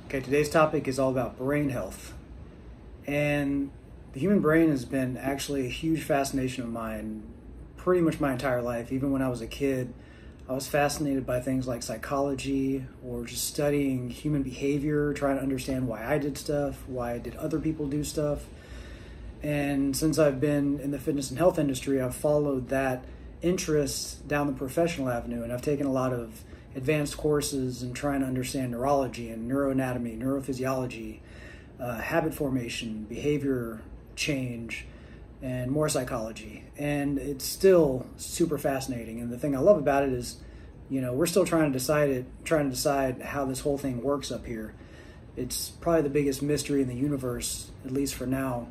Okay, today's topic is all about brain health. And the human brain has been actually a huge fascination of mine pretty much my entire life. Even when I was a kid, I was fascinated by things like psychology or just studying human behavior, trying to understand why I did stuff, why did other people do stuff. And since I've been in the fitness and health industry, I've followed that interest down the professional avenue, and I've taken a lot of advanced courses and trying to understand neurology and neuroanatomy, neurophysiology, habit formation, behavior change, and more psychology. And it's still super fascinating. And the thing I love about it is, we're still trying to decide how this whole thing works up here. It's probably the biggest mystery in the universe, at least for now.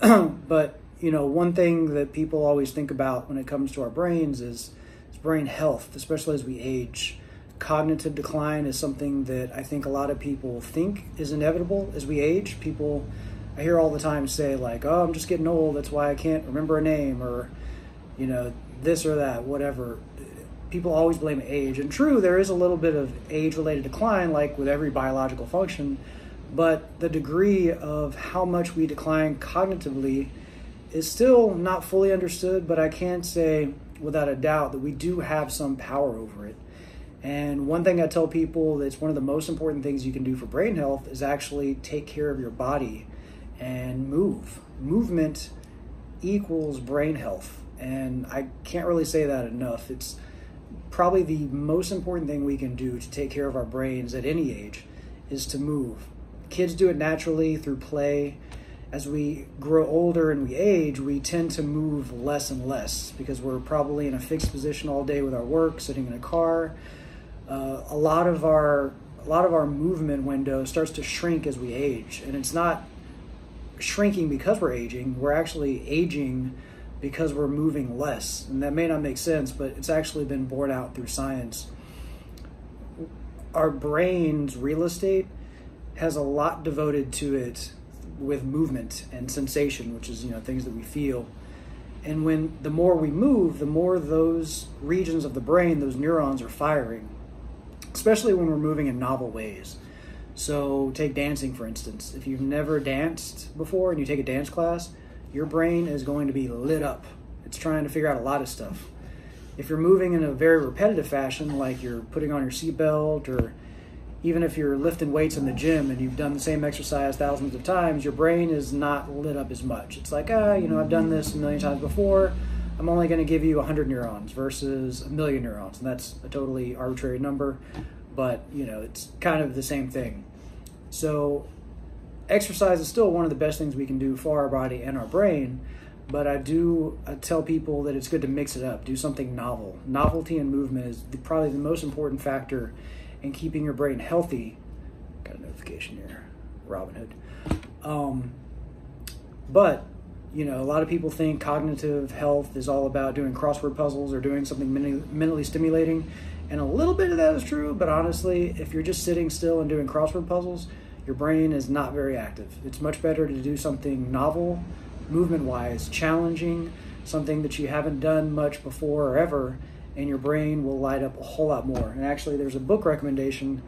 But, one thing that people always think about when it comes to our brains is brain health, especially as we age. Cognitive decline is something that I think a lot of people think is inevitable as we age. I hear all the time say like, oh, I'm just getting old, that's why I can't remember a name, or, this or that, whatever. People always blame age. And true, there is a little bit of age-related decline, like with every biological function, but the degree of how much we decline cognitively is still not fully understood, but I can say without a doubt that we do have some power over it. And one thing I tell people that's one of the most important things you can do for brain health is actually take care of your body and move. Movement equals brain health. And I can't really say that enough. It's probably the most important thing we can do to take care of our brains at any age is to move. Kids do it naturally through play. As we grow older and we age, we tend to move less and less because we're probably in a fixed position all day with our work, sitting in a car. A lot of our movement window starts to shrink as we age, and it's not shrinking because we're aging. We're actually aging because we're moving less, and that may not make sense, but it's actually been borne out through science. Our brain's real estate has a lot devoted to it with movement and sensation, which is things that we feel. And the more we move, the more those regions of the brain, those neurons, are firing, especially when we're moving in novel ways. So take dancing, for instance. If you've never danced before and you take a dance class, your brain is going to be lit up. It's trying to figure out a lot of stuff. If you're moving in a very repetitive fashion, like you're putting on your seatbelt, or even if you're lifting weights in the gym and you've done the same exercise thousands of times, your brain is not lit up as much. It's like, I've done this a million times before. I'm only going to give you 100 neurons versus 1,000,000 neurons. And that's a totally arbitrary number, but it's kind of the same thing. So exercise is still one of the best things we can do for our body and our brain, but I tell people that it's good to mix it up, do something novel. Novelty in movement is probably the most important factor in keeping your brain healthy. Got a notification here, Robinhood. But a lot of people think cognitive health is all about doing crossword puzzles or doing something mentally stimulating, and a little bit of that is true, but honestly, if you're just sitting still and doing crossword puzzles, your brain is not very active. It's much better to do something novel, movement-wise, challenging, something that you haven't done much before or ever, and your brain will light up a whole lot more. And actually, there's a book recommendation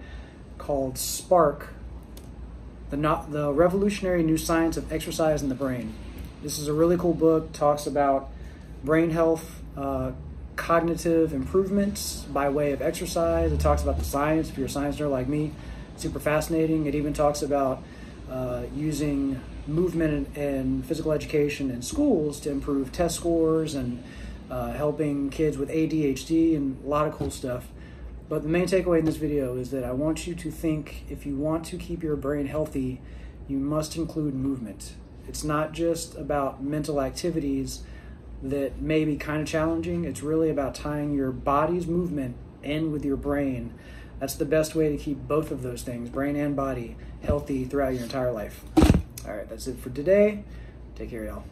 called Spark, The Revolutionary New Science of Exercise in the Brain. This is a really cool book, talks about brain health, cognitive improvements by way of exercise. It talks about the science, if you're a science nerd like me, super fascinating. It even talks about using movement and physical education in schools to improve test scores and helping kids with ADHD and a lot of cool stuff. But the main takeaway in this video is that I want you to think, if you want to keep your brain healthy, you must include movement. It's not just about mental activities that may be kind of challenging. It's really about tying your body's movement in with your brain. That's the best way to keep both of those things, brain and body, healthy throughout your entire life. All right, that's it for today. Take care, y'all.